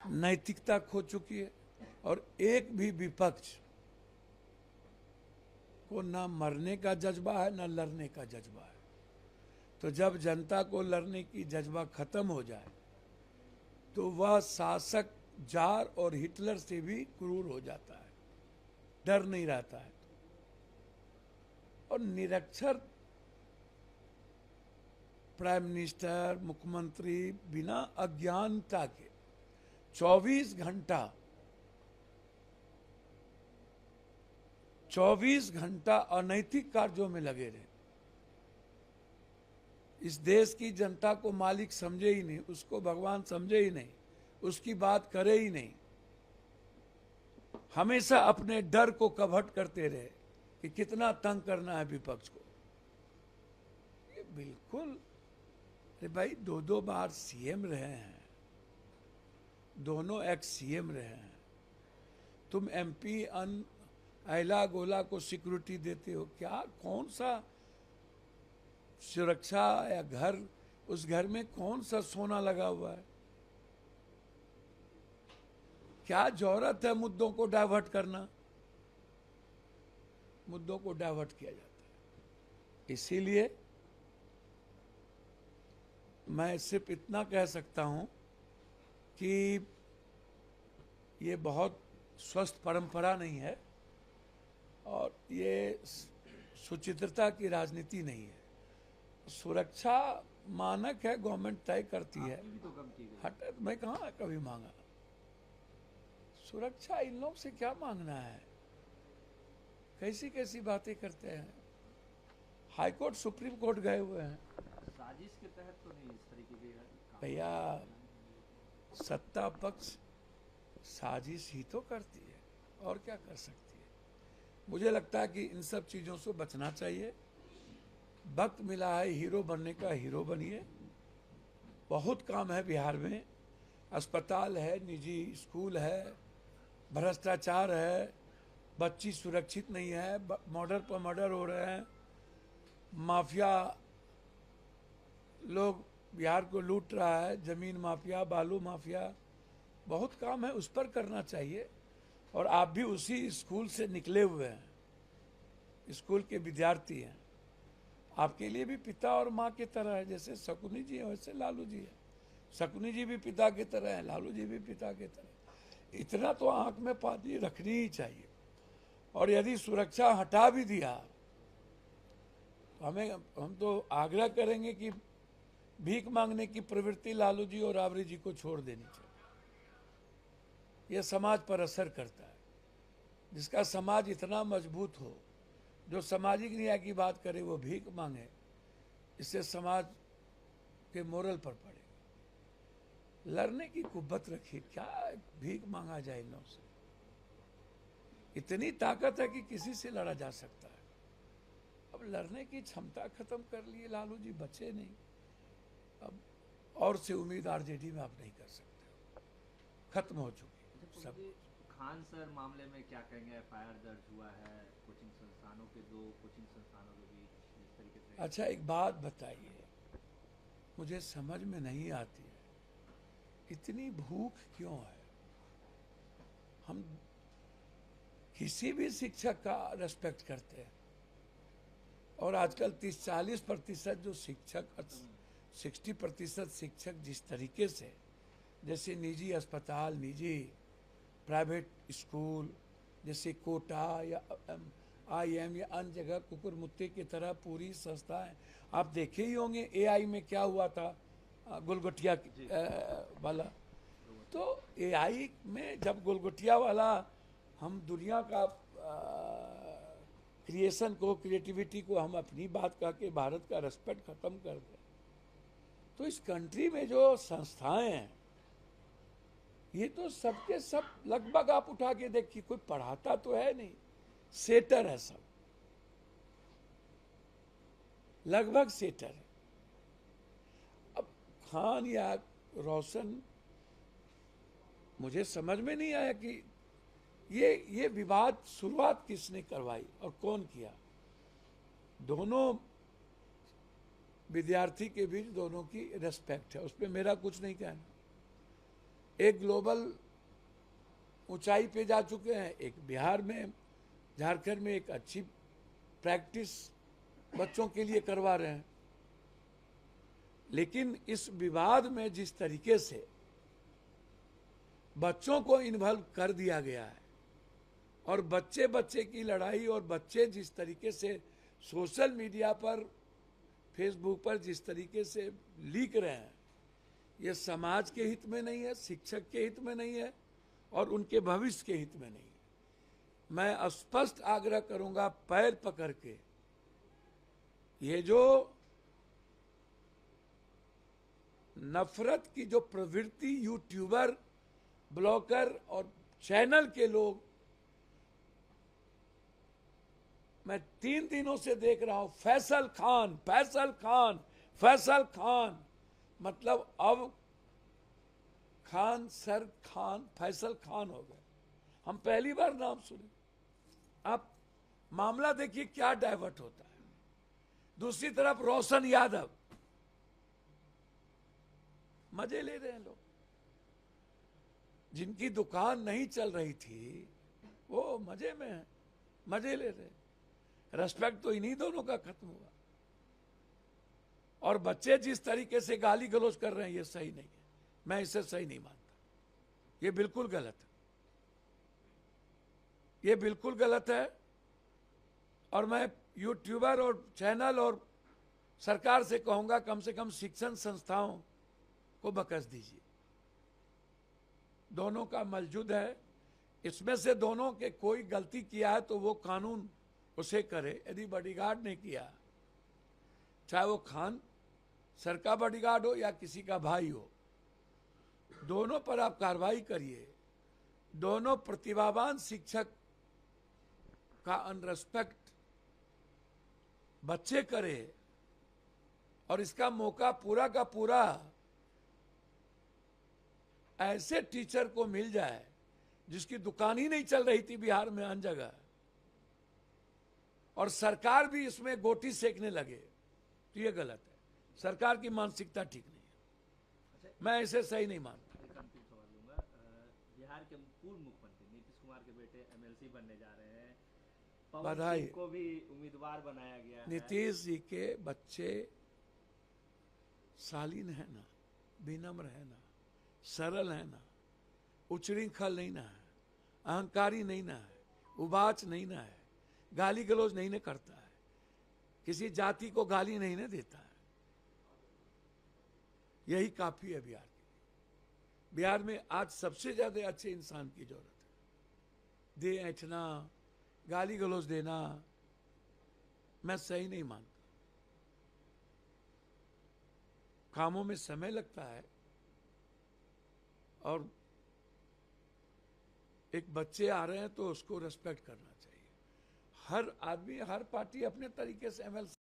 नैतिकता खो चुकी है और एक भी विपक्ष को ना मरने का जज्बा है ना लड़ने का जज्बा है। तो जब जनता को लड़ने की जज्बा खत्म हो जाए तो वह शासक जार और हिटलर से भी क्रूर हो जाता है, डर नहीं रहता है। और निरक्षर प्राइम मिनिस्टर, मुख्यमंत्री बिना अज्ञानता के 24 घंटा अनैतिक कार्यों में लगे रहे। इस देश की जनता को मालिक समझे ही नहीं, उसको भगवान समझे ही नहीं, उसकी बात करे ही नहीं। हमेशा अपने डर को कभट करते रहे कि कितना तंग करना है विपक्ष को। ये बिल्कुल, अरे भाई 2 बार सीएम रहे हैं, दोनों एक्स सीएम रहे हैं। तुम एमपी अहला गोला को सिक्योरिटी देते हो क्या? कौन सा सुरक्षा या घर, उस घर में कौन सा सोना लगा हुआ है? क्या जरूरत है मुद्दों को डाइवर्ट करना? मुद्दों को डाइवर्ट किया जाता है। इसीलिए मैं सिर्फ इतना कह सकता हूं कि ये बहुत स्वस्थ परंपरा नहीं है और ये सुचित्रता की राजनीति नहीं है। सुरक्षा मानक है, गवर्नमेंट तय करती है। हट, मैं कहाँ कभी मांगा सुरक्षा? इन लोग से क्या मांगना है? कैसी कैसी बातें करते हैं। हाईकोर्ट सुप्रीम कोर्ट गए हुए हैं। साजिश के तहत तो नहीं इस तरीके के भैया, सत्ता पक्ष साजिश ही तो करती है और क्या कर सकती है। मुझे लगता है कि इन सब चीजों से बचना चाहिए। वक्त मिला है हीरो बनने का, हीरो बनिए। बहुत काम है बिहार में। अस्पताल है, निजी स्कूल है, भ्रष्टाचार है, बच्ची सुरक्षित नहीं है, मर्डर पर मर्डर हो रहे हैं, माफिया लोग बिहार को लूट रहा है, जमीन माफिया, बालू माफिया। बहुत काम है, उस पर करना चाहिए। और आप भी उसी स्कूल से निकले हुए हैं, स्कूल के विद्यार्थी हैं। आपके लिए भी पिता और माँ की तरह है। जैसे शकुनी जी है वैसे लालू जी है। शकुनी जी भी पिता की तरह है, लालू जी भी पिता की तरह। इतना तो आंख में पानी रखनी ही चाहिए। और यदि सुरक्षा हटा भी दिया तो हम तो आग्रह करेंगे कि भीख मांगने की प्रवृत्ति लालू जी और राबड़ी जी को छोड़ देनी चाहिए। यह समाज पर असर करता है। जिसका समाज इतना मजबूत हो, जो सामाजिक न्याय की बात करे, वो भीख मांगे, इससे समाज के मोरल पर पड़ेगा। लड़ने की कुव्वत रखिए, क्या भीख मांगा जाए इन लोगों से? इतनी ताकत है कि किसी से लड़ा जा सकता है। अब लड़ने की क्षमता खत्म कर लिए लालू जी, बचे नहीं। अब और से उम्मीद आरजेडी में आप नहीं कर सकते, खत्म हो चुकी सब। खान सर मामले में क्या कहेंगे? एफआईआर दर्ज हुआ है कोचिंग संस्थानों के, 2 कोचिंग संस्थानों के बीच जिस तरीके से। अच्छा, एक बात बताइए, मुझे समझ में नहीं आती है, इतनी भूख क्यों है? हम किसी भी शिक्षक का रेस्पेक्ट करते हैं और आजकल 30-40% जो शिक्षक, 60% शिक्षक जिस तरीके से, जैसे निजी अस्पताल, निजी प्राइवेट स्कूल, जैसे कोटा या IIM या अन्य जगह कुकुर मुत्ते की तरह पूरी संस्थाएं, आप देखे ही होंगे AI में क्या हुआ था, गुलगुटिया वाला। तो AI में जब गुलगुटिया वाला, हम दुनिया का क्रिएशन को, क्रिएटिविटी को हम अपनी बात कह के भारत का रेस्पेक्ट खत्म कर दें, तो इस कंट्री में जो संस्थाएं हैं, ये तो सबके सब लगभग आप उठा के देखिए, कोई पढ़ाता तो है नहीं, सेटर है सब, लगभग सेटर है। अब खान या रोशन, मुझे समझ में नहीं आया कि ये विवाद शुरुआत किसने करवाई और कौन किया। दोनों विद्यार्थी के बीच दोनों की रेस्पेक्ट है, उस पर मेरा कुछ नहीं कहना। एक ग्लोबल ऊंचाई पे जा चुके हैं, एक बिहार में, झारखंड में एक अच्छी प्रैक्टिस बच्चों के लिए करवा रहे हैं। लेकिन इस विवाद में जिस तरीके से बच्चों को इन्वॉल्व कर दिया गया है और बच्चे बच्चे की लड़ाई, और बच्चे जिस तरीके से सोशल मीडिया पर, फेसबुक पर जिस तरीके से लीक रहे हैं, ये समाज के हित में नहीं है, शिक्षक के हित में नहीं है और उनके भविष्य के हित में नहीं है। मैं स्पष्ट आग्रह करूंगा पैर पकड़ के, ये जो नफरत की जो प्रवृत्ति यूट्यूबर, ब्लॉगर और चैनल के लोग, मैं 3 दिनों से देख रहा हूं, फैसल खान, फैसल खान, फैसल खान, मतलब अब खान सर खान फैसल खान हो गए। हम पहली बार नाम सुने। आप मामला देखिए क्या डाइवर्ट होता है। दूसरी तरफ रोशन यादव, मजे ले रहे हैं लोग। जिनकी दुकान नहीं चल रही थी वो मजे में है, मजे ले रहे हैं। रेस्पेक्ट तो इन्हीं दोनों का खत्म हुआ। और बच्चे जिस तरीके से गाली गलौज कर रहे हैं, ये सही नहीं है। मैं इसे सही नहीं मानता। ये बिल्कुल गलत है, ये बिल्कुल गलत है। और मैं यूट्यूबर और चैनल और सरकार से कहूंगा, कम से कम शिक्षण संस्थाओं को बकस दीजिए। दोनों का मौजूद है। इसमें से दोनों के कोई गलती किया है तो वो कानून उसे करे। यदि बॉडीगार्ड ने किया, चाहे वो खान सर का बॉडीगार्ड हो या किसी का भाई हो, दोनों पर आप कार्रवाई करिए। दोनों प्रतिभावान शिक्षक का अनरेस्पेक्ट बच्चे करे और इसका मौका पूरा का पूरा ऐसे टीचर को मिल जाए जिसकी दुकान ही नहीं चल रही थी बिहार में हर जगह, और सरकार भी इसमें गोटी सेकने लगे, तो ये गलत है। सरकार की मानसिकता ठीक नहीं है। मैं इसे सही नहीं मानता। एक अंतिम सवाल लूंगा। बिहार के पूर्व मुख्यमंत्री नीतीश कुमार के बेटे एमएलसी बनने जा रहे हैं। पवन बधाई सिंह को भी उम्मीदवार बनाया गया है। नीतीश जी के बच्चे शालीन है ना, विनम्र है ना, सरल है ना, उछृंखल नहीं ना है, अहंकारी नहीं ना है, उबाच नहीं ना है, गाली गलौज नहीं ना करता है, किसी जाति को गाली नहीं ना देता है। यही काफी है बिहार के लिए। बिहार में आज सबसे ज्यादा अच्छे इंसान की जरूरत है। दे ऐठना, गाली गलौज देना मैं सही नहीं मानता। कामों में समय लगता है और एक बच्चे आ रहे हैं तो उसको रेस्पेक्ट करना चाहिए। हर आदमी, हर पार्टी अपने तरीके से एमएलसी